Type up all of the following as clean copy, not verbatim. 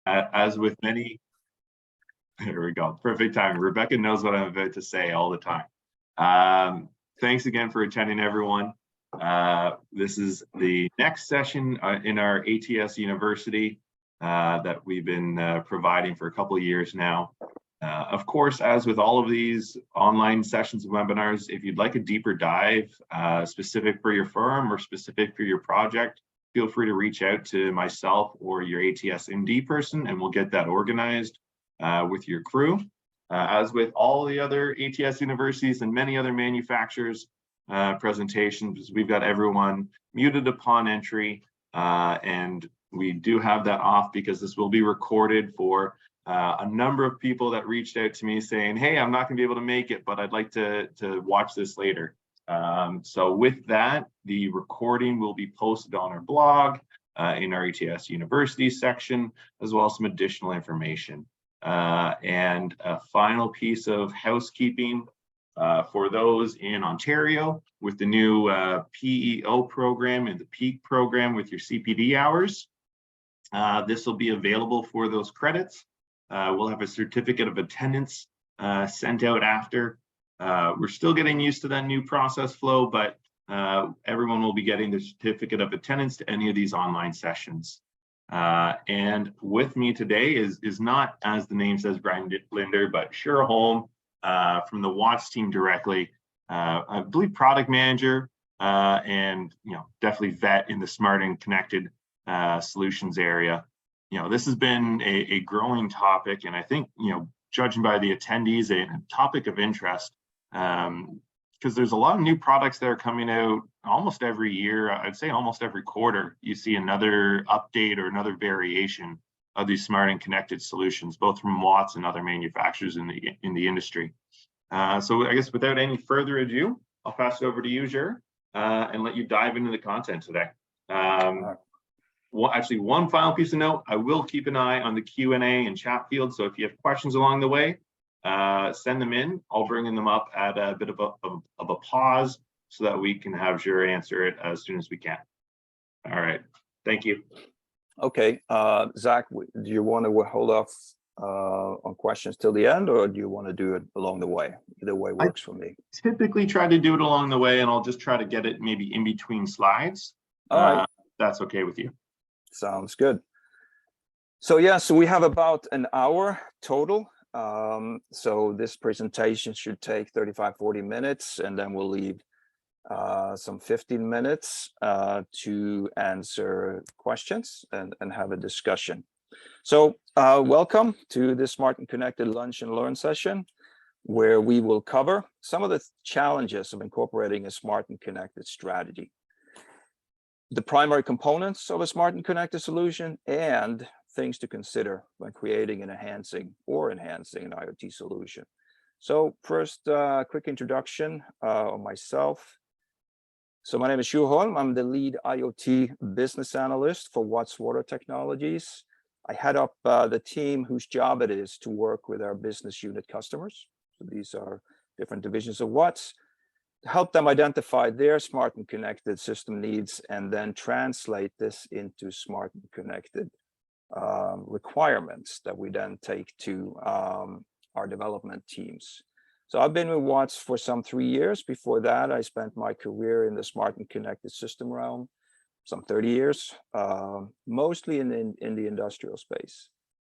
As with many, there we go, perfect time. Rebecca knows what I'm about to say all the time. Thanks again for attending, everyone. This is the next session in our ATS University that we've been providing for a couple of years now. Of course, as with all of these online sessions and webinars, if you'd like a deeper dive specific for your firm or specific for your project, feel free to reach out to myself or your ATS MD person, and we'll get that organized with your crew. As with all the other ATS universities and many other manufacturers presentations, we've got everyone muted upon entry, and we do have that off because this will be recorded for a number of people that reached out to me saying, hey, I'm not going to be able to make it, but I'd like to watch this later. So with that, the recording will be posted on our blog in our ATS University section, as well as some additional information. And a final piece of housekeeping for those in Ontario with the new PEO program and the PEAK program with your CPD hours. This will be available for those credits. We'll have a certificate of attendance sent out after. We're still getting used to that new process flow, but everyone will be getting the certificate of attendance to any of these online sessions. And with me today is not, as the name says, Brian Linder, but Shira Holm from the Watts team directly. I believe product manager and definitely vet in the smart and connected solutions area. This has been a growing topic, and I think, judging by the attendees, a topic of interest, because there's a lot of new products that are coming out almost every year. I'd say almost every quarter, you see another update or another variation of these smart and connected solutions, both from Watts and other manufacturers in the industry. So I guess without any further ado, I'll pass it over to you, Jer, and let you dive into the content today. Well, actually, one final piece of note, I will keep an eye on the Q&A and chat field. So if you have questions along the way, send them in. I'll bring them up at a bit of a pause so that we can have Jer answer it as soon as we can. All right, thank you. Okay, Zach, do you want to hold off on questions till the end, or do you want to do it along the way? Either way works for me. Typically try to do it along the way, and I'll just try to get it maybe in between slides. All right. That's okay with you. Sounds good. So yeah, so we have about an hour total. So this presentation should take 35-40 minutes, and then we'll leave some 15 minutes to answer questions and have a discussion. So welcome to this Smart and Connected Lunch and Learn session, where we will cover some of the challenges of incorporating a smart and connected strategy, the primary components of a smart and connected solution, and things to consider when creating and enhancing an IoT solution. So first, quick introduction of myself. So my name is Shira Holm. I'm the lead IoT business analyst for Watts Water Technologies. I head up the team whose job it is to work with our business unit customers. So these are different divisions of Watts, to help them identify their smart and connected system needs and then translate this into smart and connected requirements that we then take to our development teams. So I've been with Watts for some 3 years. Before that, I spent my career in the smart and connected system realm, some 30 years, mostly in the industrial space.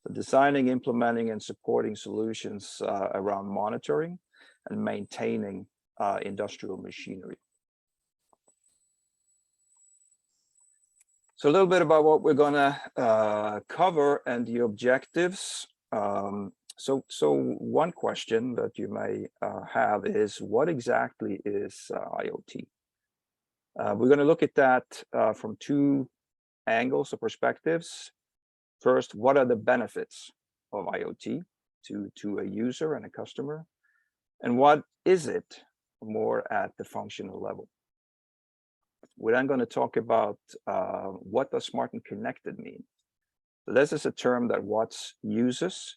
So designing, implementing, and supporting solutions around monitoring and maintaining industrial machinery. So a little bit about what we're going to cover and the objectives. So one question that you may have is, what exactly is IoT? We're going to look at that from two angles or perspectives. First, what are the benefits of IoT to a user and a customer? And what is it more at the functional level? We're then going to talk about what does smart and connected mean. So this is a term that Watts uses.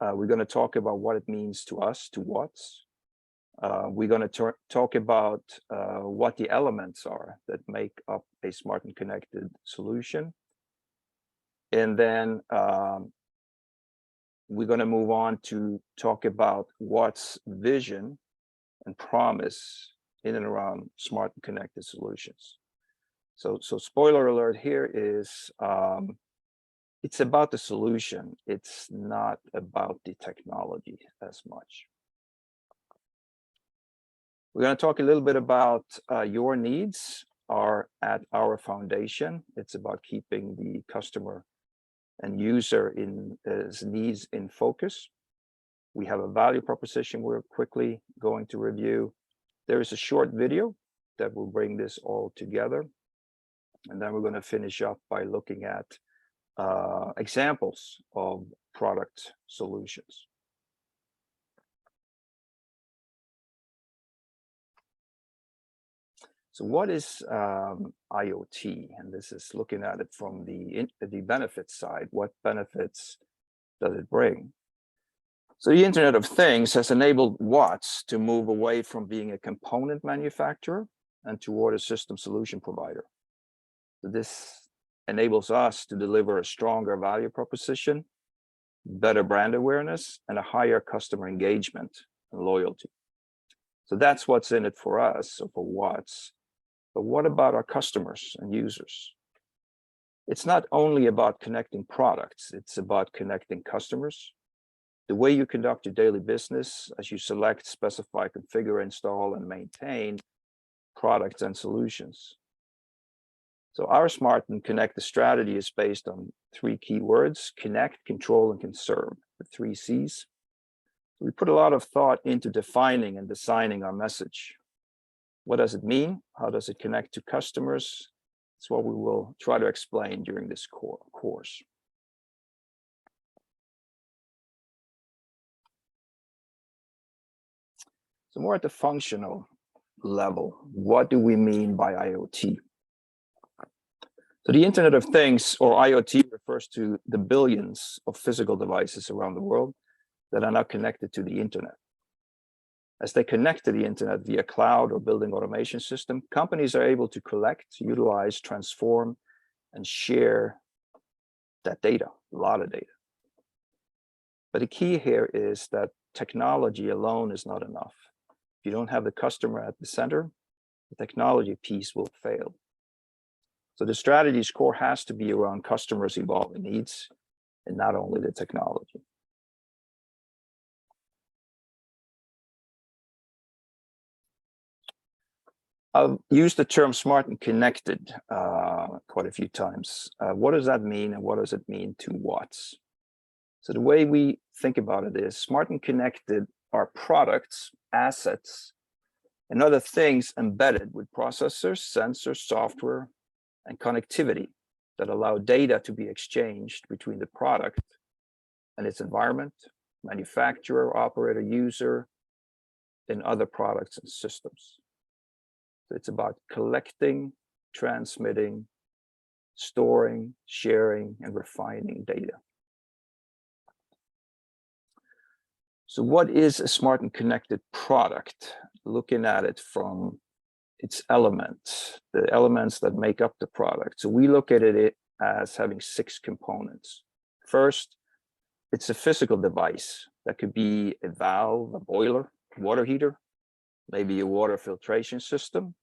We're going to talk about what it means to us, to Watts. We're going to talk about what the elements are that make up a smart and connected solution. And then we're going to move on to talk about what's vision and promise in and around smart and connected solutions. So spoiler alert here is, it's about the solution. It's not about the technology as much. We're going to talk a little bit about your needs are at our foundation. It's about keeping the customer and user needs in focus. We have a value proposition we're quickly going to review. There is a short video that will bring this all together. And then we're going to finish up by looking at examples of product solutions. So what is IoT? And this is looking at it from the benefits side. What benefits does it bring? So the Internet of Things has enabled Watts to move away from being a component manufacturer and toward a system solution provider. So this enables us to deliver a stronger value proposition, better brand awareness, and a higher customer engagement and loyalty. So that's what's in it for us, so for Watts. But what about our customers and users? It's not only about connecting products, it's about connecting customers. The way you conduct your daily business as you select, specify, configure, install, and maintain products and solutions. So our smart and connected strategy is based on 3 key words: connect, control, and conserve, the 3 C's. We put a lot of thought into defining and designing our message. What does it mean? How does it connect to customers? It's what we will try to explain during this course. So more at the functional level, what do we mean by IoT? So the Internet of Things, or IoT, refers to the billions of physical devices around the world that are now connected to the internet. As they connect to the internet via cloud or building automation system, companies are able to collect, utilize, transform, and share that data, a lot of data. But the key here is that technology alone is not enough. If you don't have the customer at the center, the technology piece will fail. So the strategy's core has to be around customers' evolving needs and not only the technology. I've used the term smart and connected quite a few times. What does that mean, and what does it mean to Watts? So the way we think about it is smart and connected are products, assets, and other things embedded with processors, sensors, software, and connectivity that allow data to be exchanged between the product and its environment, manufacturer, operator, user, and other products and systems. So it's about collecting, transmitting, storing, sharing, and refining data. So what is a smart and connected product? Looking at it from its elements, the elements that make up the product. So we look at it as having 6 components. First, it's a physical device. That could be a valve, a boiler, water heater, maybe a water filtration system.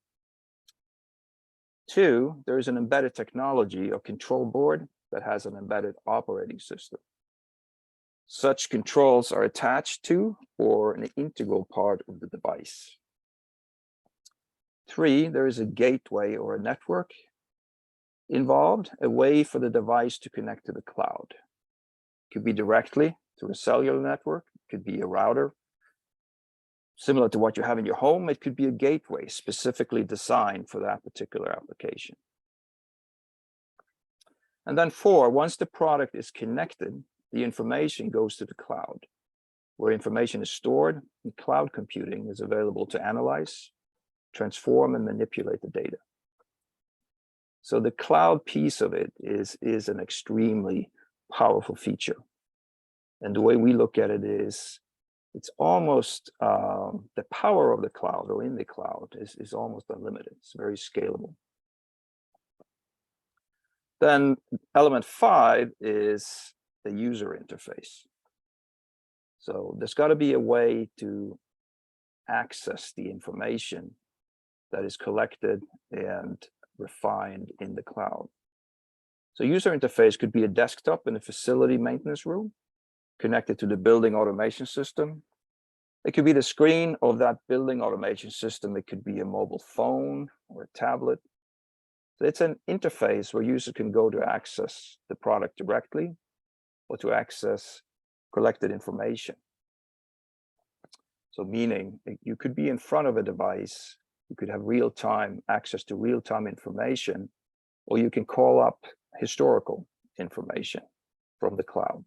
2, there is an embedded technology or control board that has an embedded operating system. Such controls are attached to or an integral part of the device. 3, there is a gateway or a network involved, a way for the device to connect to the cloud. It could be directly through a cellular network, it could be a router. Similar to what you have in your home, it could be a gateway specifically designed for that particular application. And then 4, once the product is connected, the information goes to the cloud, where information is stored and cloud computing is available to analyze, transform, and manipulate the data. So the cloud piece of it is an extremely powerful feature. And the way we look at it is, it's almost the power of the cloud or in the cloud is almost unlimited. It's very scalable. Then element 5 is the user interface. So there's got to be a way to access the information that is collected and refined in the cloud. So user interface could be a desktop in a facility maintenance room connected to the building automation system. It could be the screen of that building automation system. It could be a mobile phone or a tablet. So it's an interface where users can go to access the product directly or to access collected information. So meaning you could be in front of a device, you could have real-time access to real-time information, or you can call up historical information from the cloud.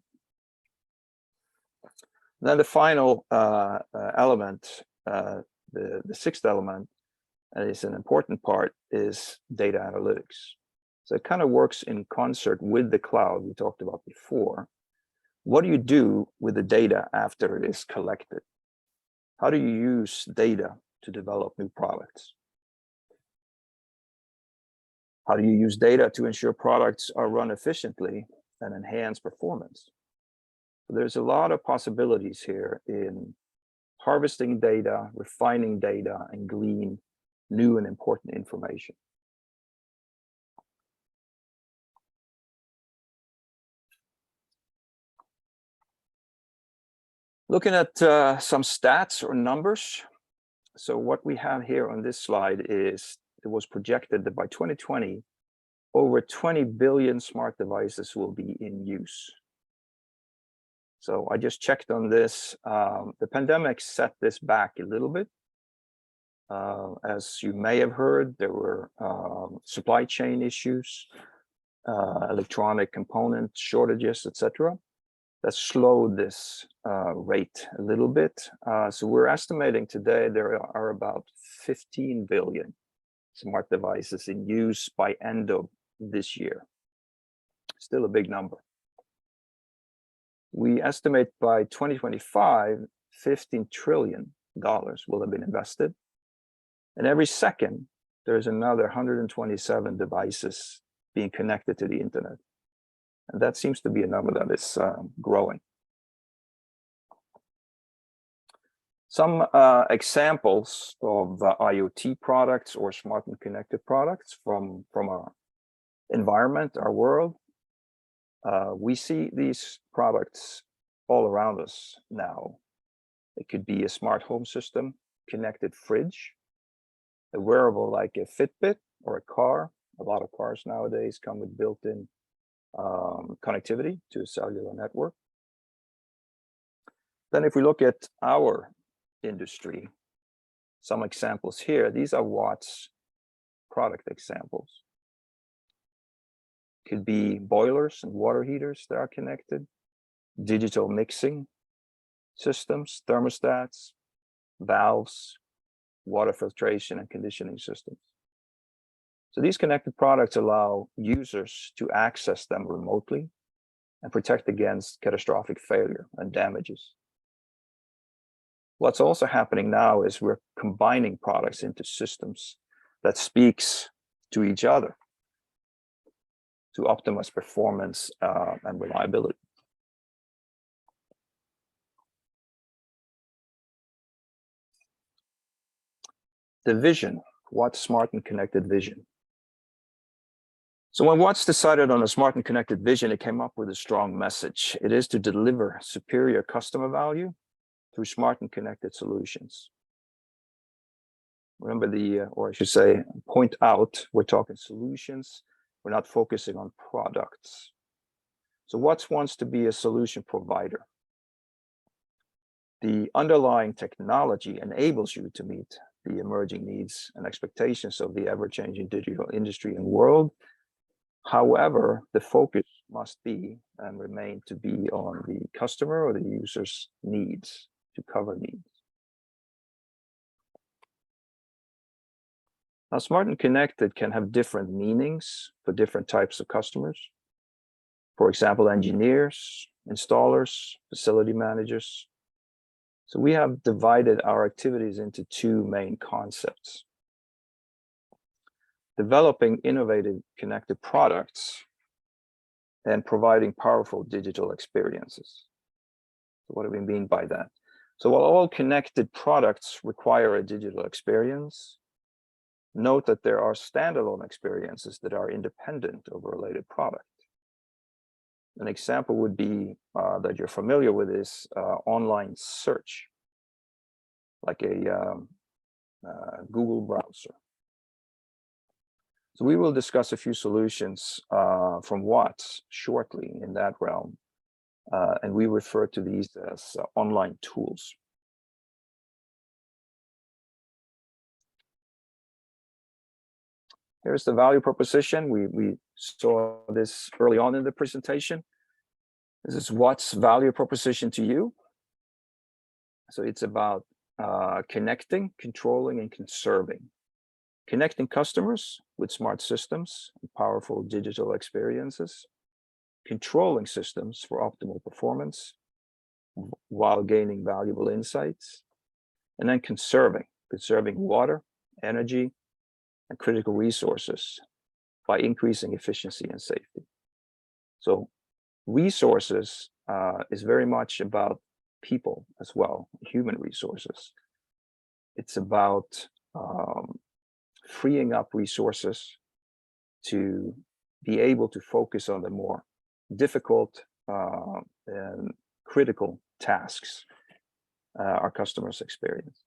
And then the final element, the sixth element, and it's an important part, is data analytics. So it kind of works in concert with the cloud we talked about before. What do you do with the data after it is collected? How do you use data to develop new products? How do you use data to ensure products are run efficiently and enhance performance? So there's a lot of possibilities here in harvesting data, refining data, and glean new and important information. Looking at some stats or numbers. So what we have here on this slide is it was projected that by 2020, over 20 billion smart devices will be in use. So I just checked on this. The pandemic set this back a little bit. As you may have heard, there were supply chain issues, electronic component shortages, etc. That slowed this rate a little bit. So we're estimating today there are about 15 billion smart devices in use by end of this year. Still a big number. We estimate by 2025, $15 trillion will have been invested. And every second, there's another 127 devices being connected to the internet. And that seems to be a number that is growing. Some examples of IoT products or smart and connected products from our environment, our world. We see these products all around us now. It could be a smart home system, connected fridge, a wearable like a Fitbit or a car. A lot of cars nowadays come with built-in connectivity to a cellular network. Then if we look at our industry, some examples here, these are Watts product examples. Could be boilers and water heaters that are connected, digital mixing systems, thermostats, valves, water filtration and conditioning systems. So these connected products allow users to access them remotely and protect against catastrophic failure and damages. What's also happening now is we're combining products into systems that speaks to each other to optimize performance and reliability. The vision, Watts smart and connected vision. So when Watts decided on a smart and connected vision, it came up with a strong message. It is to deliver superior customer value through smart and connected solutions. Remember or I should say, point out, we're talking solutions. We're not focusing on products. So Watts wants to be a solution provider. The underlying technology enables you to meet the emerging needs and expectations of the ever-changing digital industry and world. However, the focus must be and remain to be on the customer or the user's needs, to cover needs. Now, smart and connected can have different meanings for different types of customers. For example, engineers, installers, facility managers. So we have divided our activities into two main concepts. Developing innovative connected products and providing powerful digital experiences. So what do we mean by that? So while all connected products require a digital experience, note that there are standalone experiences that are independent of a related product. An example would be that you're familiar with is online search, like a Google browser. So we will discuss a few solutions from Watts shortly in that realm, and we refer to these as online tools. Here's the value proposition. We saw this early on in the presentation. This is Watts' value proposition to you. So it's about connecting, controlling, and conserving. Connecting customers with smart systems and powerful digital experiences. Controlling systems for optimal performance while gaining valuable insights. And then conserving water, energy, and critical resources by increasing efficiency and safety. So resources is very much about people as well, human resources. It's about freeing up resources to be able to focus on the more difficult and critical tasks our customers experience.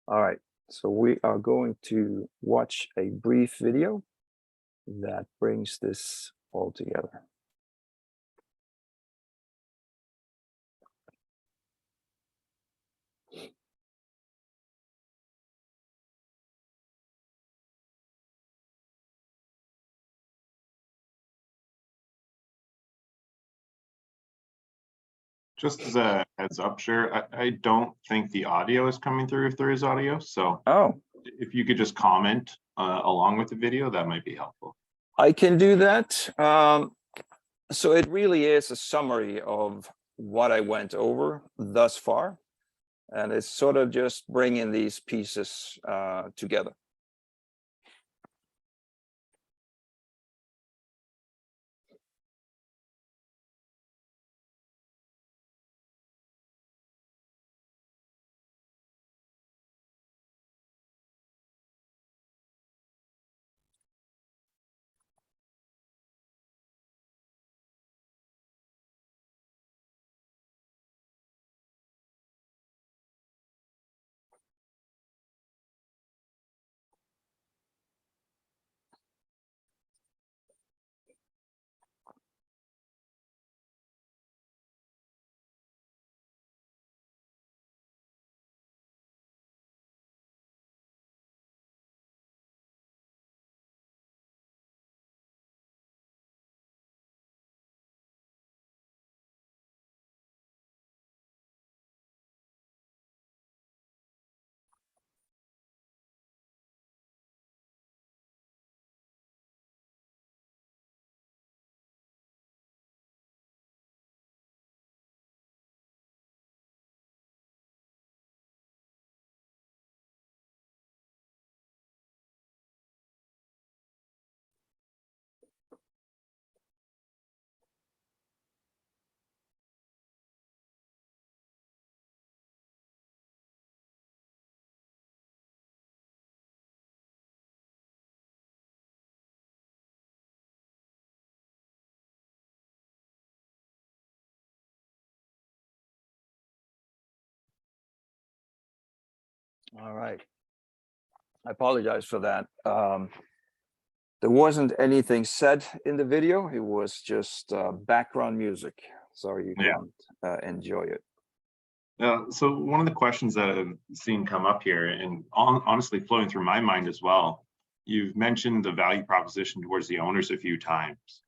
All right, so we are going to watch a brief video that brings this all together. Just as a heads up, sure, I don't think the audio is coming through if there is audio. So Oh, if you could just comment along with the video, that might be helpful. I can do that. So it really is a summary of what I went over thus far. And it's sort of just bringing these pieces together. All right. I apologize for that. There wasn't anything said in the video. It was just background music. So you can enjoy it. So one of the questions that I've seen come up here, and honestly flowing through my mind as well, you've mentioned the value proposition towards the owners a few times.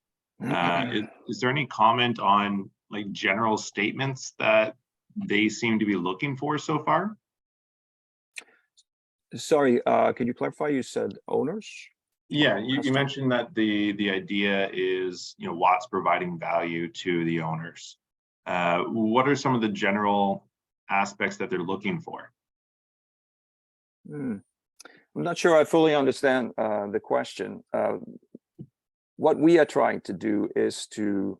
Is there any comment on like general statements that they seem to be looking for so far? Sorry, can you clarify? You said owners? Yeah, you mentioned that the idea is, you know, Watts providing value to the owners. What are some of the general aspects that they're looking for? I'm not sure I fully understand the question. what we are trying to do is to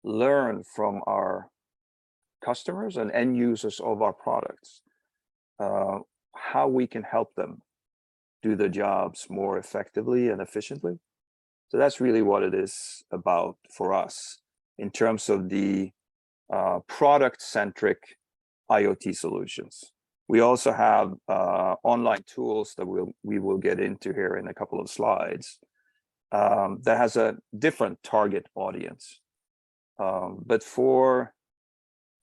learn from our customers and end users of our products, how we can help them do their jobs more effectively and efficiently. So that's really what it is about for us in terms of the product-centric IoT solutions. We also have online tools that we will get into here in a couple of slides that has a different target audience. But for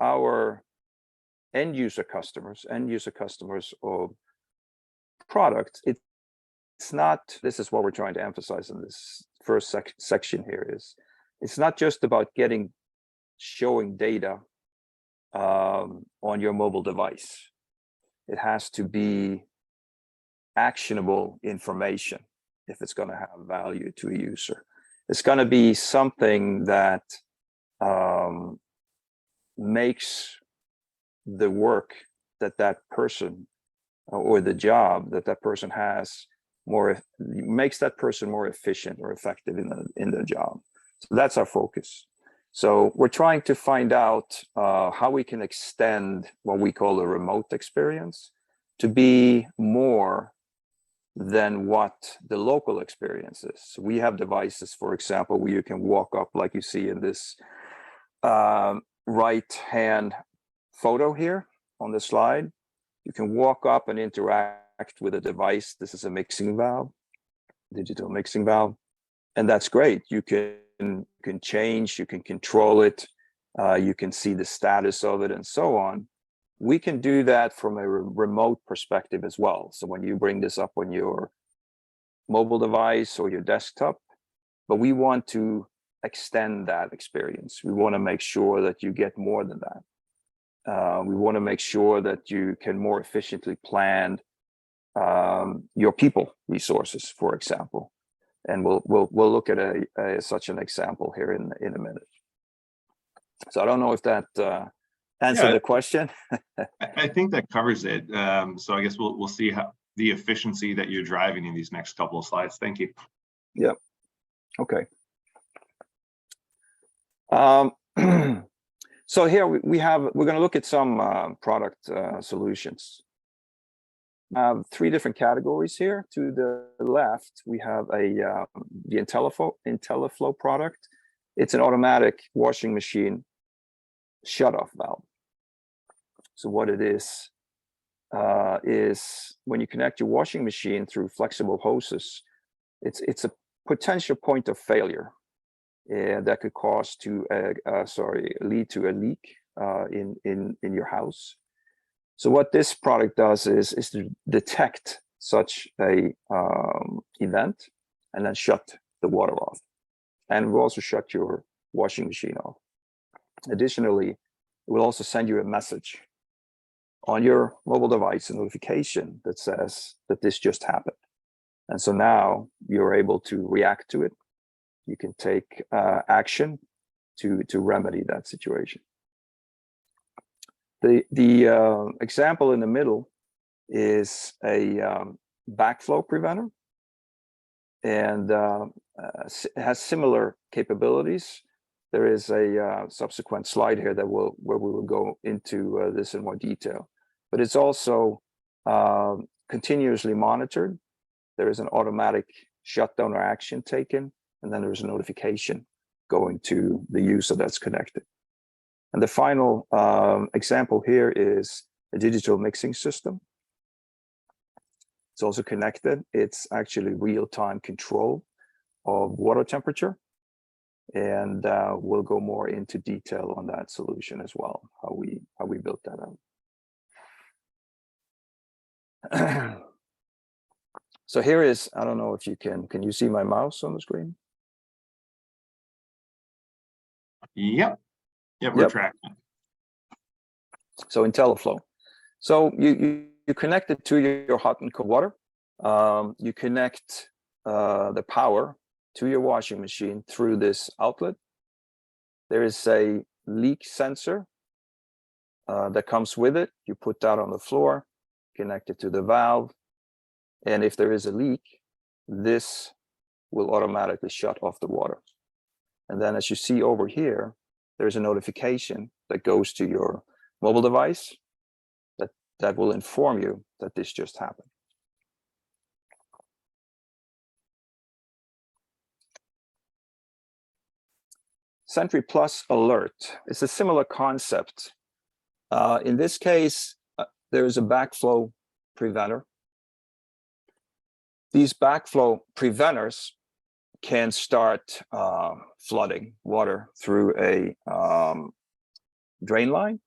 our end user customers of product, it's not, this is what we're trying to emphasize in this first section here, is it's not just about showing data on your mobile device. It has to be actionable information if it's going to have value to a user. It's going to be something that makes the work that person or the job that person has makes that person more efficient or effective in the job. So that's our focus. So we're trying to find out how we can extend what we call a remote experience to be more than what the local experience is. So we have devices, for example, where you can walk up, like you see in this right-hand photo here on the slide. You can walk up and interact with a device. This is a mixing valve, digital mixing valve, and that's great. You can change, you can control it, you can see the status of it and so on. We can do that from a remote perspective as well. So when you bring this up on your mobile device or your desktop, but we want to extend that experience. We want to make sure that you get more than that. We want to make sure that you can more efficiently plan your people resources, for example. And we'll look at such an example here in a minute. So I don't know if that answered the question. I think that covers it. So I guess we'll see how the efficiency that you're driving in these next couple of slides. Thank you. Yeah. Okay. So here we're going to look at some product solutions. Three different categories here. To the left, we have the IntelliFlow product. It's an automatic washing machine shutoff valve. So what it is when you connect your washing machine through flexible hoses, it's a potential point of failure that could lead to a leak in your house. So what this product does is to detect such a event and then shut the water off, and will also shut your washing machine off. Additionally, it will also send you a message on your mobile device, a notification that says that this just happened. And so now you're able to react to it. You can take action to remedy that situation. The example in the middle is a backflow preventer, and has similar capabilities. There is a subsequent slide here where we will go into this in more detail. But it's also continuously monitored. There is an automatic shutdown or action taken, and then there's a notification going to the user that's connected. And the final example here is a digital mixing system. It's also connected. It's actually real-time control of water temperature. And we'll go more into detail on that solution as well, how we built that out. So here is, I don't know if you can you see my mouse on the screen? Yep. We're tracking. So IntelliFlow. So you connect it to your hot and cold water. You connect the power to your washing machine through this outlet. There is a leak sensor that comes with it. You put that on the floor, connect it to the valve, and if there is a leak, this will automatically shut off the water. And then as you see over here, there's a notification that goes to your mobile device that will inform you that this just happened. Sentry Plus Alert is a similar concept. In this case, there is a backflow preventer. These backflow preventers can start flooding water through a drain line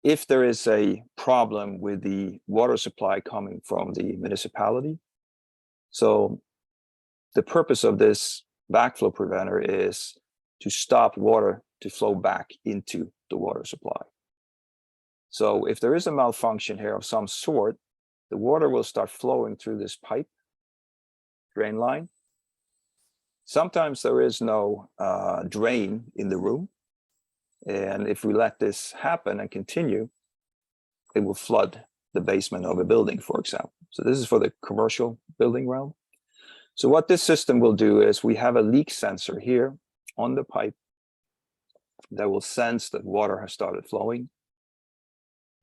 if there is a problem with the water supply coming from the municipality. So the purpose of this backflow preventer is to stop water to flow back into the water supply. So if there is a malfunction here of some sort, the water will start flowing through this pipe drain line. Sometimes there is no drain in the room. And if we let this happen and continue, it will flood the basement of a building, for example. So this is for the commercial building realm. So what this system will do is we have a leak sensor here on the pipe that will sense that water has started flowing.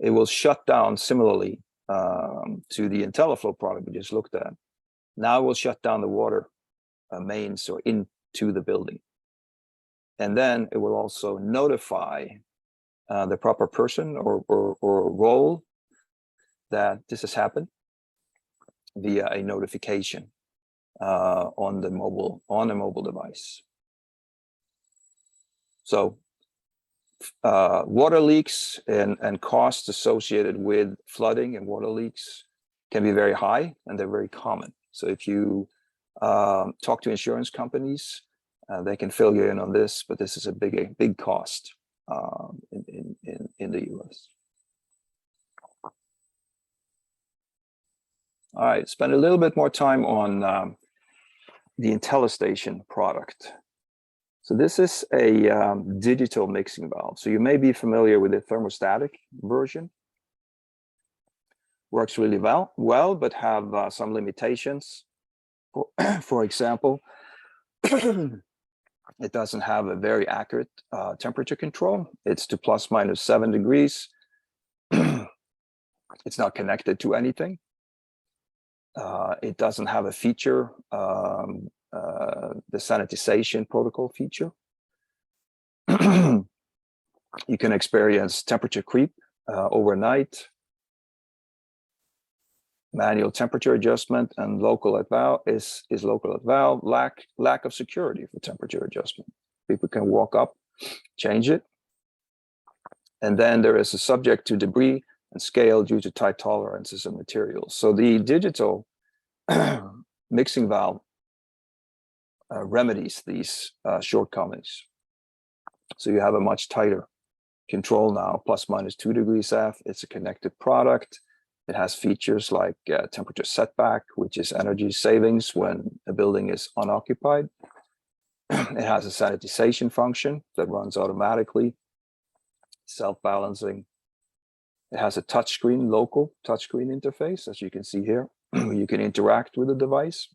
It will shut down similarly to the IntelliFlow product we just looked at. Now we'll shut down the water mains or into the building. And then it will also notify the proper person or role that this has happened via a notification on the mobile device. So water leaks and costs associated with flooding and water leaks can be very high, and they're very common. So if you talk to insurance companies, they can fill you in on this, but this is a big cost in the US. All right, spend a little bit more time on the IntelliStation product. So this is a digital mixing valve. So you may be familiar with the thermostatic version. Works really well, but have some limitations. For example, it doesn't have a very accurate temperature control. It's to ±7 degrees. It's not connected to anything. It doesn't have a feature, the sanitization protocol feature. You can experience temperature creep overnight. Manual temperature adjustment and local at valve is local at valve. Lack of security for temperature adjustment. People can walk up, change it. And then there is a subject to debris and scale due to tight tolerances of materials. So the digital mixing valve remedies these shortcomings. So you have a much tighter control now, ±2 degrees F. It's a connected product. It has features like temperature setback, which is energy savings when a building is unoccupied. It has a sanitization function that runs automatically, self-balancing. It has a touchscreen, local touchscreen interface, as you can see here. You can interact with the device.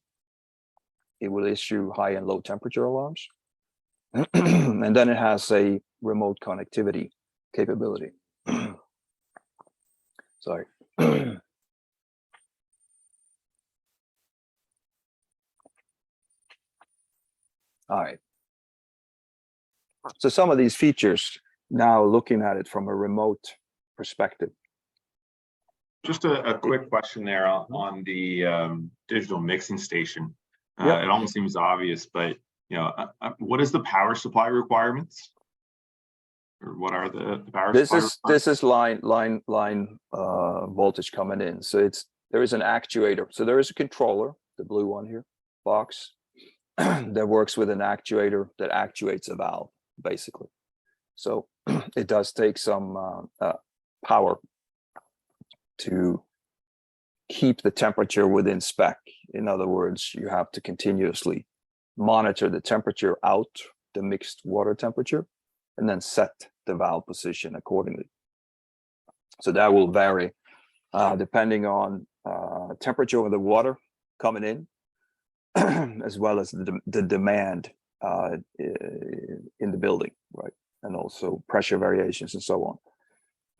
It will issue high and low temperature alarms. And then it has a remote connectivity capability. Sorry. All right. So some of these features, now looking at it from a remote perspective. Just a quick question there on the digital mixing station. Yep. It almost seems obvious, but what is the power supply requirements? Or what are the power supply requirements? This is line voltage coming in. So there is an actuator. So there is a controller, the blue one here, box, that works with an actuator that actuates a valve, basically. So it does take some power to keep the temperature within spec. In other words, you have to continuously monitor the temperature out, the mixed water temperature, and then set the valve position accordingly. So that will vary depending on temperature of the water coming in, as well as the demand in the building, right? And also pressure variations and so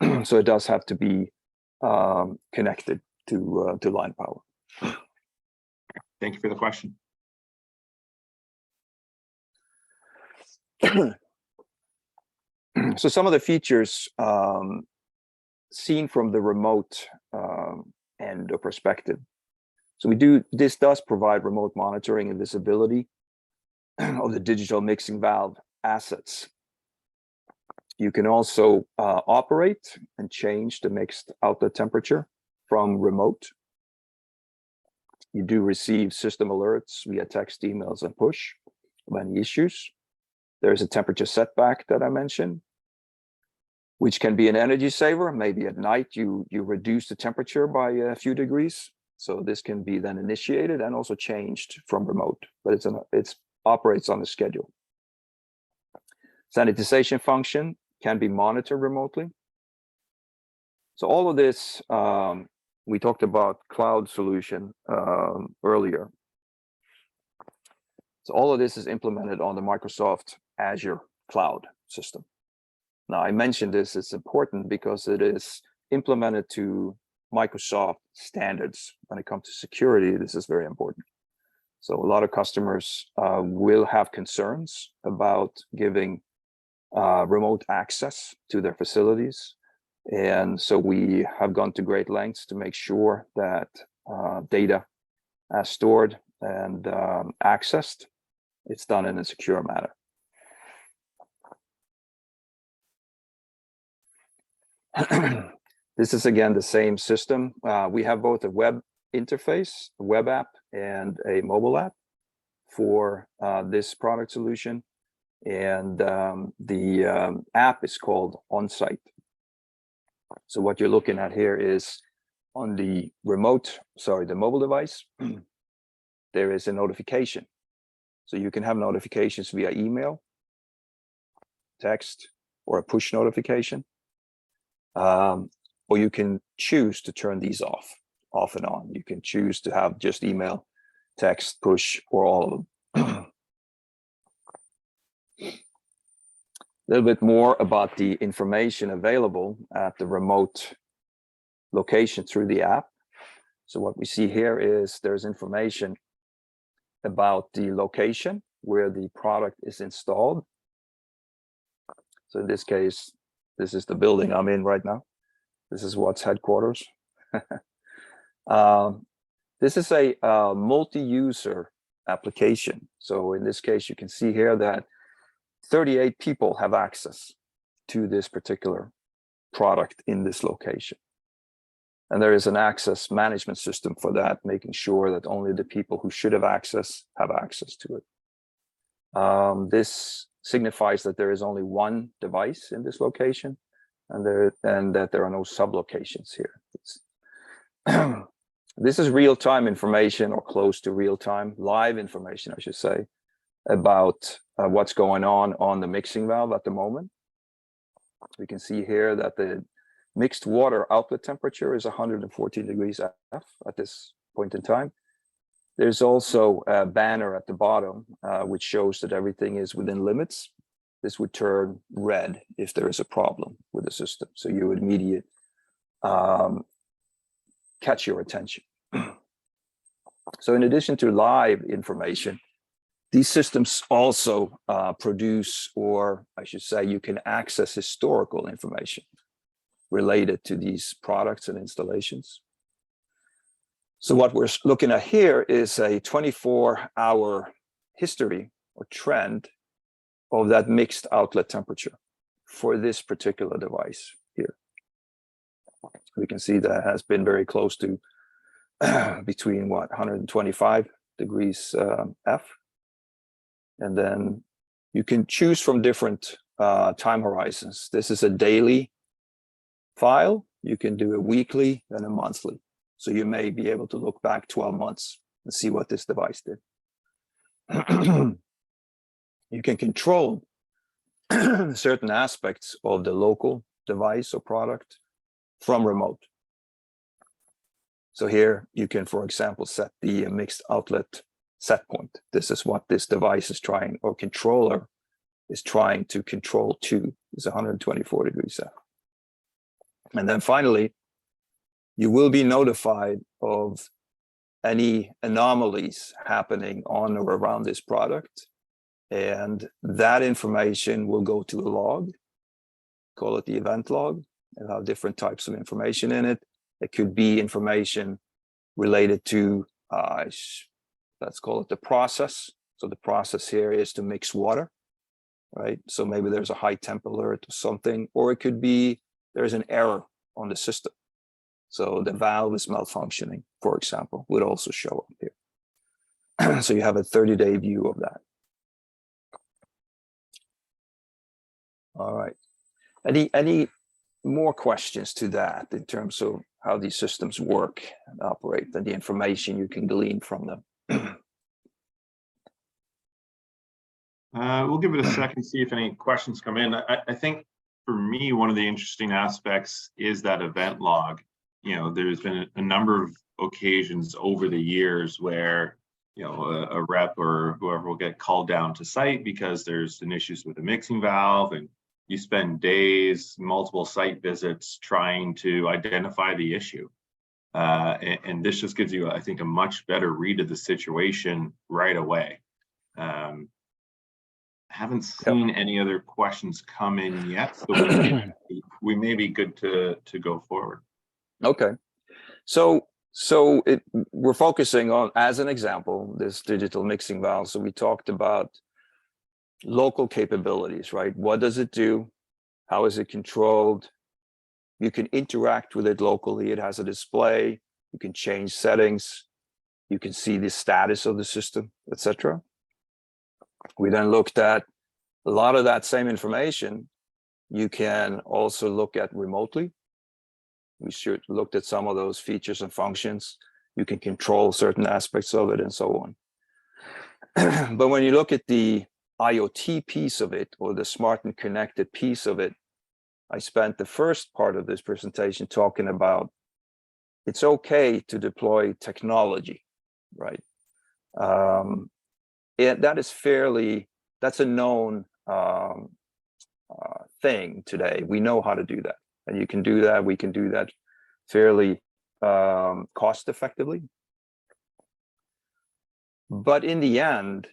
on. So it does have to be connected to line power. Thank you for the question. So some of the features seen from the remote end or perspective. So this does provide remote monitoring and visibility of the digital mixing valve assets. You can also operate and change the mixed outlet temperature from remote. You do receive system alerts via text, emails, and push of any issues. There's a temperature setback that I mentioned, which can be an energy saver. Maybe at night you reduce the temperature by a few degrees. So this can be then initiated and also changed from remote, but it operates on the schedule. Sanitization function can be monitored remotely. So all of this, we talked about cloud solution earlier. So all of this is implemented on the Microsoft Azure cloud system. Now, I mentioned this, it's important because it is implemented to Microsoft standards. When it comes to security, this is very important. So a lot of customers will have concerns about giving remote access to their facilities. And so we have gone to great lengths to make sure that data as stored and accessed, it's done in a secure manner. This is again the same system. We have both a web interface, a web app, and a mobile app for this product solution. And the app is called OnSite. So what you're looking at here is on the the mobile device, there is a notification. So you can have notifications via email, text, or a push notification. Or you can choose to turn these off and on. You can choose to have just email, text, push, or all of them. A little bit more about the information available at the remote location through the app. So what we see here is there's information about the location where the product is installed. So in this case, this is the building I'm in right now. This is Watts headquarters. This is a multi-user application. So in this case, you can see here that 38 people have access to this particular product in this location. And there is an access management system for that, making sure that only the people who should have access to it. This signifies that there is only one device in this location, and that there are no sub-locations here. This is real-time information, or close to real-time, live information, I should say, about what's going on the mixing valve at the moment. We can see here that the mixed water outlet temperature is 114 degrees F at this point in time. There's also a banner at the bottom, which shows that everything is within limits. This would turn red if there is a problem with the system. So you would immediately catch your attention. So in addition to live information, these systems also produce, or I should say, you can access historical information related to these products and installations. So what we're looking at here is a 24-hour history or trend of that mixed outlet temperature for this particular device here. We can see that has been very close to between 125 degrees F. And then you can choose from different time horizons. This is a daily file. You can do a weekly and a monthly. So you may be able to look back 12 months and see what this device did. You can control certain aspects of the local device or product from remote. So here you can, for example, set the mixed outlet set point. This is what this device is trying, or controller is trying to control to, is 124 degrees F. And then finally, you will be notified of any anomalies happening on or around this product. And that information will go to a log, call it the event log. It'll have different types of information in it. It could be information related to, let's call it the process. So the process here is to mix water, right? So maybe there's a high temp alert or something, or it could be there's an error on the system. So the valve is malfunctioning, for example, would also show up here. So you have a 30-day view of that. All right. Any more questions to that in terms of how these systems work and operate and the information you can glean from them? We'll give it a second, see if any questions come in. I think for me, one of the interesting aspects is that event log. You know, there's been a number of occasions over the years where, you know, a rep or whoever will get called down to site because there's an issues with the mixing valve, and you spend days, multiple site visits trying to identify the issue. And this just gives you, I think, a much better read of the situation right away. Haven't seen any other questions come in yet, so we may be good to go forward. Okay, so we're focusing on, as an example, this digital mixing valve. So we talked about local capabilities, right? What does it do? How is it controlled? You can interact with it locally. It has a display. You can change settings. You can see the status of the system, etc. We then looked at a lot of that same information. You can also look at remotely. We looked at some of those features and functions. You can control certain aspects of it and so on. But when you look at the IoT piece of it, or the smart and connected piece of it, I spent the first part of this presentation talking about it's okay to deploy technology, right? That is that's a known thing today. We know how to do that. And you can do that. We can do that fairly cost effectively. But in the end,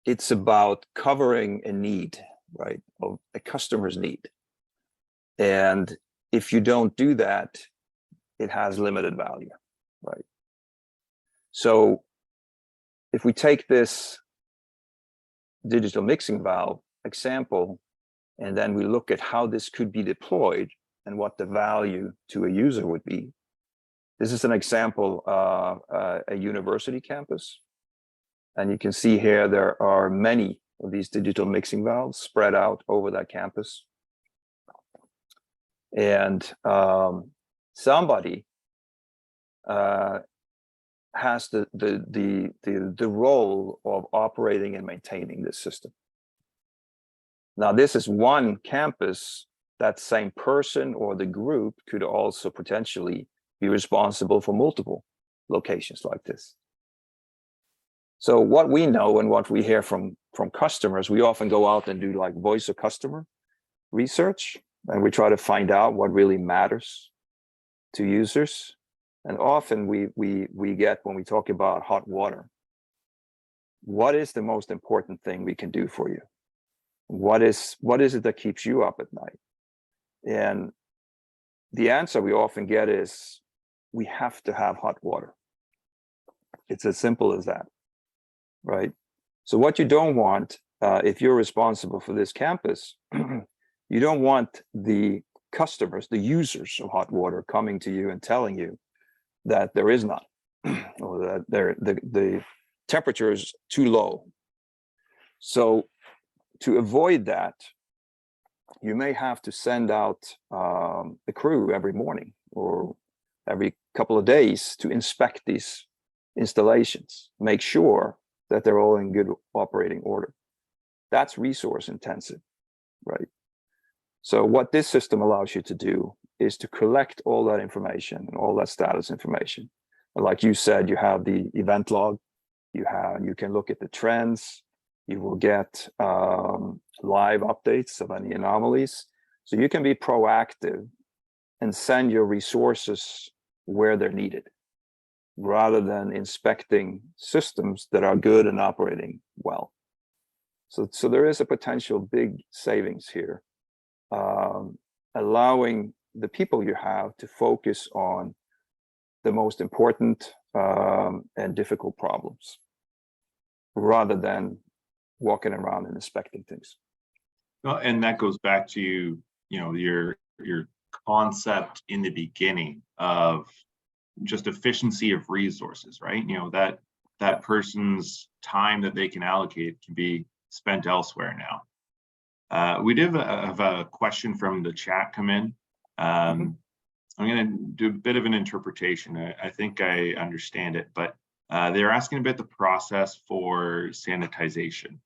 it's about covering a need, right? Of a customer's need. And if you don't do that, it has limited value, right? So if we take this digital mixing valve example, and then we look at how this could be deployed and what the value to a user would be. This is an example of a university campus. And you can see here, there are many of these digital mixing valves spread out over that campus. And somebody has the role of operating and maintaining this system. Now, this is one campus. That same person or the group could also potentially be responsible for multiple locations like this. So what we know and what we hear from customers, we often go out and do like voice of customer research, and we try to find out what really matters to users. And often we get, when we talk about hot water, what is the most important thing we can do for you? What is it that keeps you up at night? And the answer we often get is, we have to have hot water. It's as simple as that, right? So what you don't want, if you're responsible for this campus, you don't want the customers, the users of hot water, coming to you and telling you that there is none, or that the temperature is too low. So to avoid that, you may have to send out a crew every morning or every couple of days to inspect these installations, make sure that they're all in good operating order. That's resource intensive, right? So what this system allows you to do is to collect all that information and all that status information. And like you said, you have the event log, you can look at the trends, you will get live updates of any anomalies. So you can be proactive and send your resources where they're needed, rather than inspecting systems that are good and operating well. So there is a potential big savings here, allowing the people you have to focus on the most important and difficult problems, rather than walking around and inspecting things. Well, and that goes back to, you know, your concept in the beginning of just efficiency of resources, right? You know, that person's time that they can allocate can be spent elsewhere now. We did have a question from the chat come in. I'm going to do a bit of an interpretation. I think I understand it, but they're asking about the process for sanitization.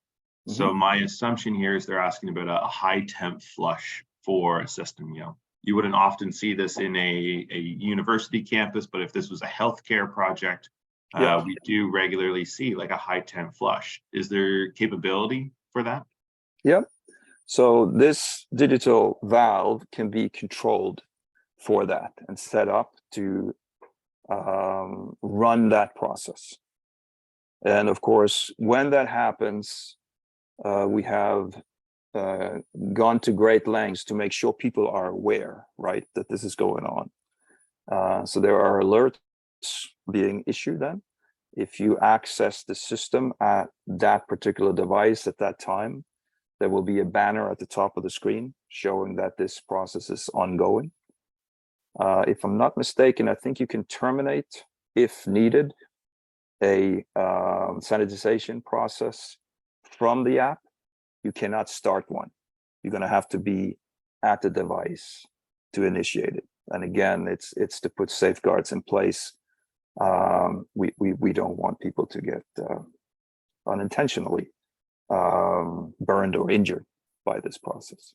So my assumption here is they're asking about a high temp flush for a system. You know, you wouldn't often see this in a university campus, but if this was a healthcare project, we do regularly see like a high temp flush. Is there capability for that? Yep. So this digital valve can be controlled for that and set up to run that process. And of course, when that happens, we have gone to great lengths to make sure people are aware, right, that this is going on. So there are alerts being issued then. If you access the system at that particular device at that time, there will be a banner at the top of the screen showing that this process is ongoing. If I'm not mistaken, I think you can terminate, if needed, a sanitization process from the app. You cannot start one. You're going to have to be at the device to initiate it. And again, it's to put safeguards in place. We don't want people to get unintentionally burned or injured by this process.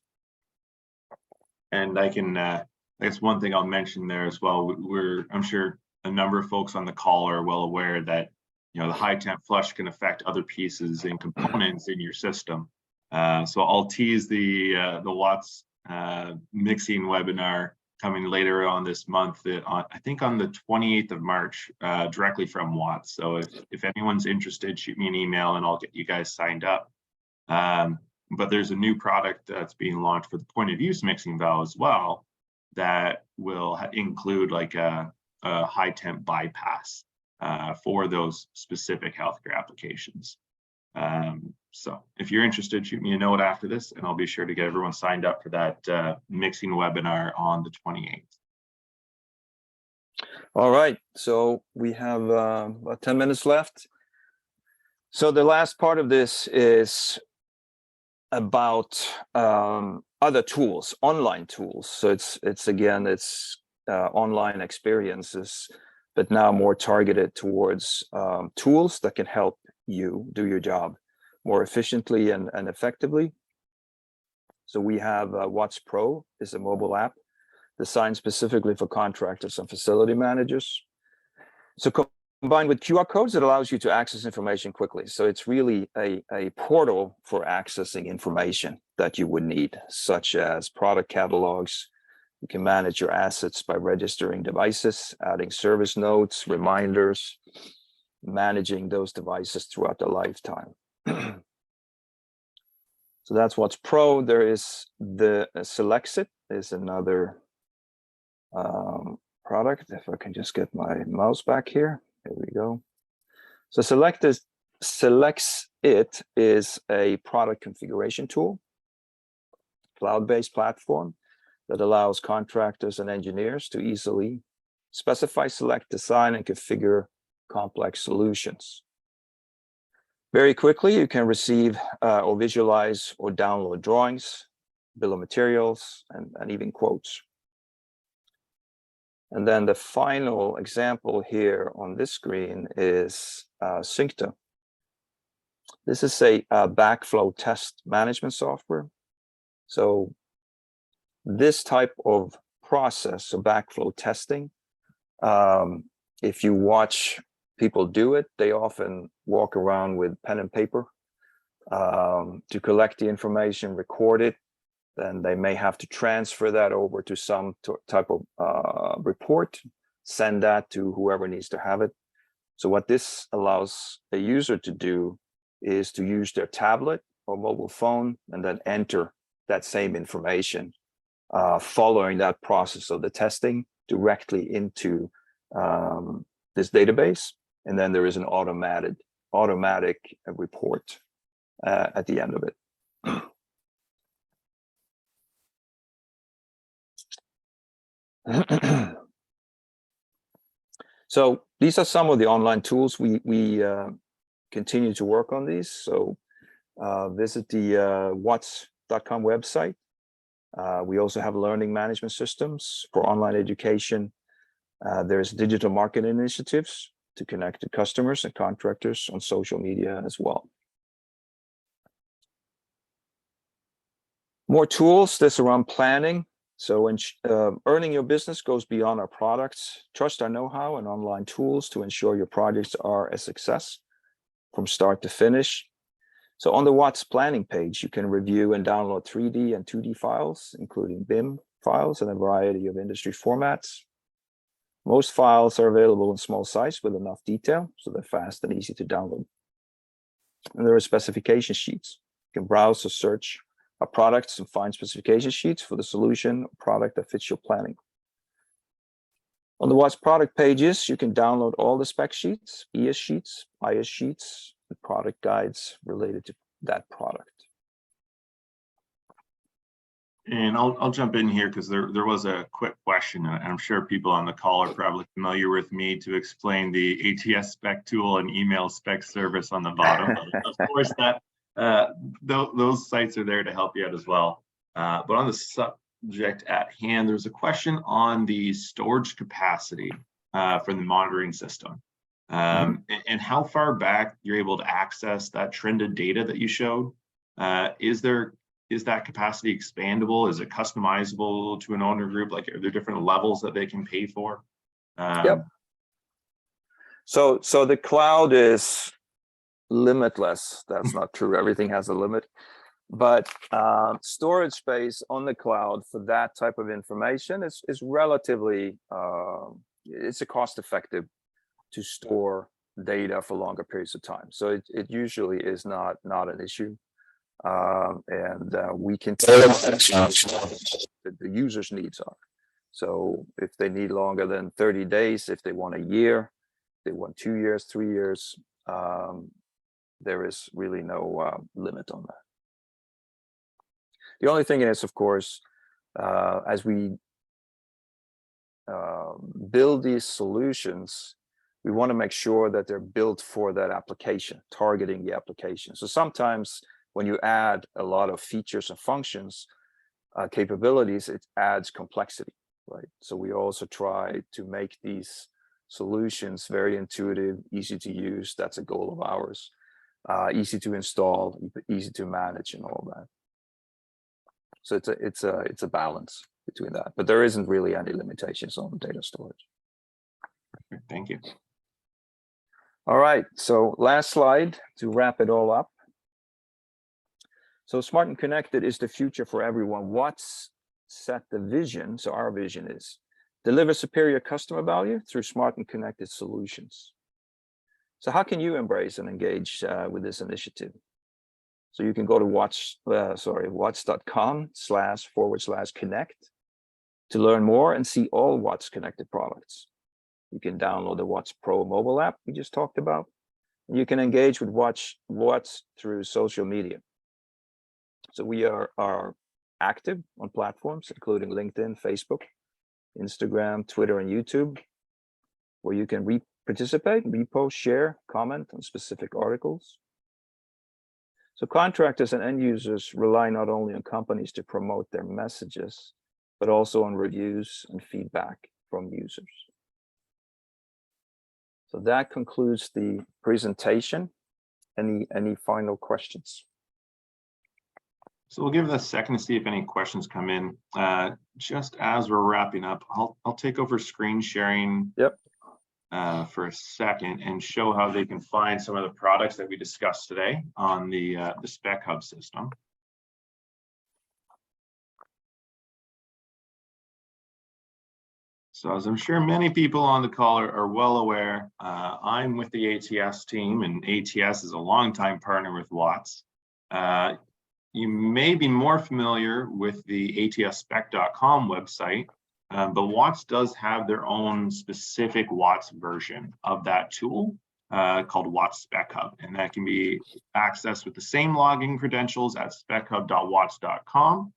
And I can, I guess one thing I'll mention there as well, I'm sure a number of folks on the call are well aware that, you know, the high temp flush can affect other pieces and components in your system. So I'll tease the Watts mixing webinar coming later on this month, I think on the 28th of March, directly from Watts. So if anyone's interested, shoot me an email and I'll get you guys signed up. But there's a new product that's being launched for the point of use mixing valve as well, that will include like a high temp bypass for those specific healthcare applications. So if you're interested, shoot me a note after this and I'll be sure to get everyone signed up for that mixing webinar on the 28th. All right, so we have about 10 minutes left. So the last part of this is about other tools, online tools. So it's again, online experiences, but now more targeted towards tools that can help you do your job more efficiently and effectively. So we have Watts Pro is a mobile app designed specifically for contractors and facility managers. So combined with QR codes, it allows you to access information quickly. So it's really a portal for accessing information that you would need, such as product catalogs. You can manage your assets by registering devices, adding service notes, reminders, managing those devices throughout their lifetime. So that's Watts Pro. There is the Selexit is another product. If I can just get my mouse back here. Here we go. So Selexit is a product configuration tool, cloud-based platform that allows contractors and engineers to easily specify, select, design, and configure complex solutions. Very quickly, you can receive or visualize or download drawings, bill of materials, and even quotes. And then the final example here on this screen is Syncta. This is a backflow test management software. So this type of process of backflow testing. If you watch people do it, they often walk around with pen and paper to collect the information, record it. Then they may have to transfer that over to some type of report, send that to whoever needs to have it. So what this allows a user to do is to use their tablet or mobile phone and then enter that same information following that process of the testing directly into this database. And then there is an automatic report at the end of it. So these are some of the online tools. We continue to work on these. So visit the watts.com website. We also have learning management systems for online education. There's digital marketing initiatives to connect to customers and contractors on social media as well. More tools that's around planning. So when earning your business goes beyond our products, trust our know-how and online tools to ensure your projects are a success from start to finish. So on the Watts planning page, you can review and download 3D and 2D files, including BIM files in a variety of industry formats. Most files are available in small size with enough detail, so they're fast and easy to download. And there are specification sheets. You can browse or search our products and find specification sheets for the solution or product that fits your planning. On the Watts product pages, you can download all the spec sheets, ES sheets, IS sheets, and product guides related to that product. And I'll jump in here because there was a quick question, and I'm sure people on the call are probably familiar with me to explain the ATS spec tool and email spec service on the bottom. Of course, that those sites are there to help you out as well. But on the subject at hand, there's a question on the storage capacity for the monitoring system, and how far back you're able to access that trended data that you showed. Is that capacity expandable? Is it customizable to an owner group? Like, are there different levels that they can pay for? Yep. So the cloud is limitless. That's not true. Everything has a limit. But storage space on the cloud for that type of information is relatively, it's a cost-effective to store data for longer periods of time. So it usually is not an issue. We can tell what the user's needs are. So if they need longer than 30 days, if they want a year, they want 2 years, 3 years, there is really no limit on that. The only thing is, of course, as we build these solutions, we want to make sure that they're built for that application, targeting the application. So sometimes when you add a lot of features and functions, capabilities, it adds complexity, right? So we also try to make these solutions very intuitive, easy to use. That's a goal of ours. Easy to install, easy to manage, and all that. So it's a balance between that, but there isn't really any limitations on data storage. Thank you. All right, so last slide to wrap it all up. So smart and connected is the future for everyone. Watts set the vision, so our vision is deliver superior customer value through smart and connected solutions. So how can you embrace and engage with this initiative? So you can go to watts.com//connect to learn more and see all Watts connected products. You can download the Watts Pro mobile app we just talked about. You can engage with Watts through social media. So we are active on platforms, including LinkedIn, Facebook, Instagram, Twitter, and YouTube, where you can participate, repost, share, comment on specific articles. So contractors and end users rely not only on companies to promote their messages, but also on reviews and feedback from users. So that concludes the presentation. Any final questions? So we'll give it a second to see if any questions come in. Just as we're wrapping up, I'll take over screen sharing. Yep. For a second and show how they can find some of the products that we discussed today on the Spec Hub system. So as I'm sure many people on the call are well aware, I'm with the ATS team, and ATS is a longtime partner with Watts. You may be more familiar with the atspec.com website, but Watts does have their own specific Watts version of that tool called Watts Spec Hub, and that can be accessed with the same login credentials at spekhub.watts.com.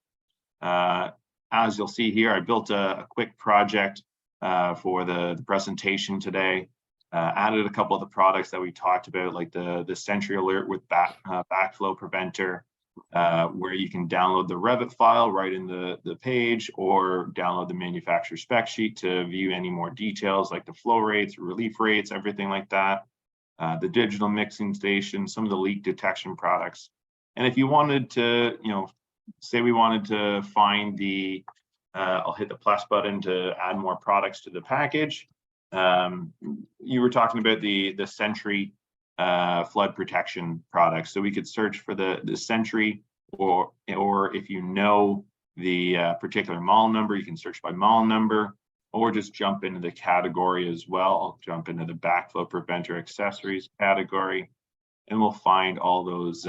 As you'll see here, I built a quick project for the presentation today. Added a couple of the products that we talked about, like the Sentry Alert with backflow preventer, where you can download the Revit file right in the page, or download the manufacturer spec sheet to view any more details like the flow rates, relief rates, everything like that. The digital mixing station, some of the leak detection products. And if you wanted to, say we wanted to find the, I'll hit the plus button to add more products to the package. You were talking about the Sentry flood protection products. So we could search for the Sentry, or if you know the particular model number, you can search by model number, or just jump into the category as well. I'll jump into the backflow preventer accessories category, and we'll find all those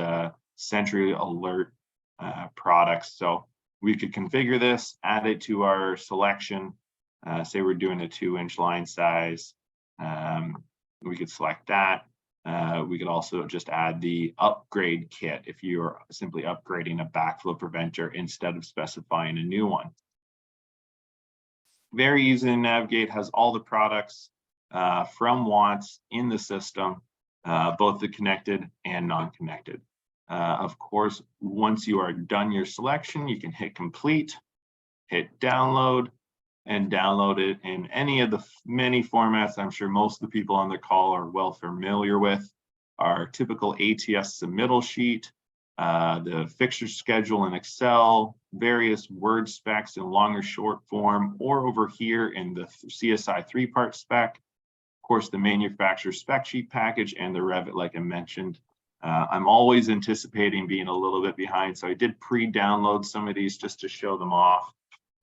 Sentry Alert products. So we could configure this, add it to our selection. Say we're doing a 2-inch line size. We could select that. We could also just add the upgrade kit if you're simply upgrading a backflow preventer instead of specifying a new one. Very easy to navigate, has all the products from Watts in the system, both the connected and non-connected. Of course, once you are done your selection, you can hit complete, hit download, and download it in any of the many formats I'm sure most of the people on the call are well familiar with. Our typical ATS submittal sheet, the fixture schedule in Excel, various Word specs in long or short form, or over here in the CSI 3-part spec. Of course, the manufacturer spec sheet package and the Revit, like I mentioned. I'm always anticipating being a little bit behind, so I did pre-download some of these just to show them off.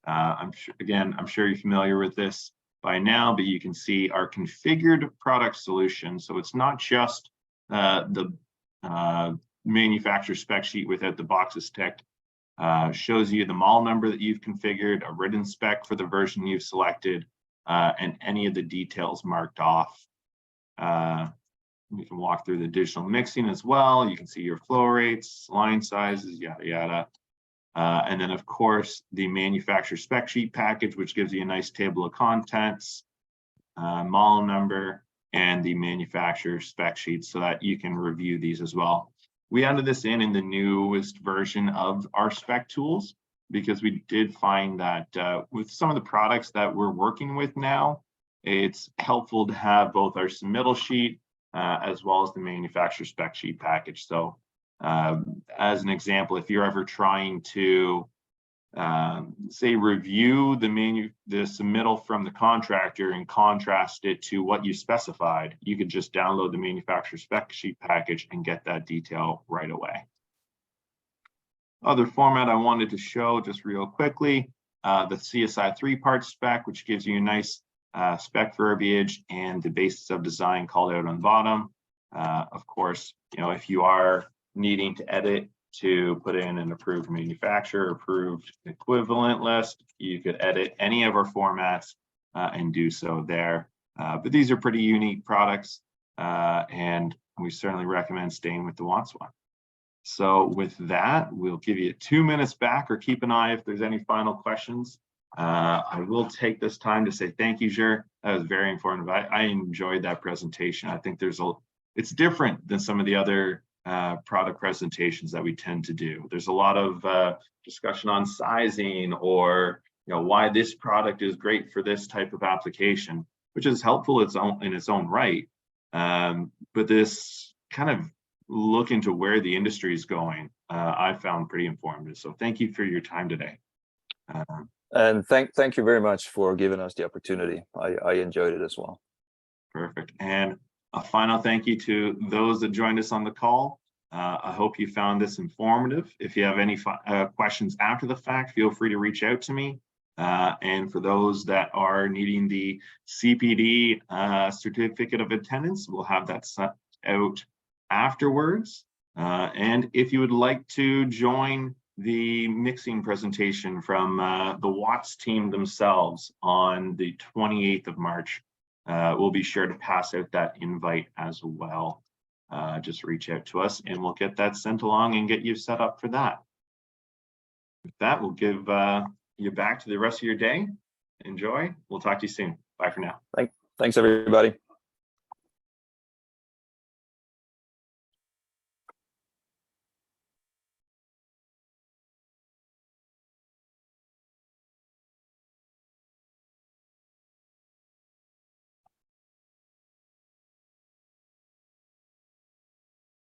I'm sure you're familiar with this by now, but you can see our configured product solution. So it's not just the manufacturer spec sheet without the boxes ticked. Shows you the model number that you've configured, a written spec for the version you've selected, and any of the details marked off. You can walk through the digital mixing as well. You can see your flow rates, line sizes, yada, yada. And then, of course, the manufacturer spec sheet package, which gives you a nice table of contents, model number, and the manufacturer spec sheet so that you can review these as well. We added this in the newest version of our spec tools because we did find that with some of the products that we're working with now, it's helpful to have both our submittal sheet as well as the manufacturer spec sheet package. So as an example, if you're ever trying to say review the submittal from the contractor and contrast it to what you specified, you could just download the manufacturer spec sheet package and get that detail right away. Other format I wanted to show just real quickly, the CSI 3-part spec, which gives you a nice spec verbiage and the basis of design called out on the bottom. Of course, if you are needing to edit to put in an approved manufacturer, approved equivalent list, you could edit any of our formats and do so there. But these are pretty unique products, and we certainly recommend staying with the Watts one. So with that, we'll give you 2 minutes back, or keep an eye if there's any final questions. I will take this time to say thank you, Jer. That was very informative. I enjoyed that presentation. I think it's different than some of the other product presentations that we tend to do. There's a lot of discussion on sizing, or why this product is great for this type of application, which is helpful in its own right. But this kind of look into where the industry is going, I found pretty informative. So thank you for your time today. And thank you very much for giving us the opportunity. I enjoyed it as well. Perfect. And a final thank you to those that joined us on the call. I hope you found this informative. If you have any questions after the fact, feel free to reach out to me. And for those that are needing the CPD certificate of attendance, we'll have that sent out afterwards. And if you would like to join the mixing presentation from the Watts team themselves on the 28th of March, we'll be sure to pass out that invite as well. Just reach out to us and we'll get that sent along and get you set up for that. With that, we'll give you back to the rest of your day. Enjoy. We'll talk to you soon. Bye for now. Thanks, everybody.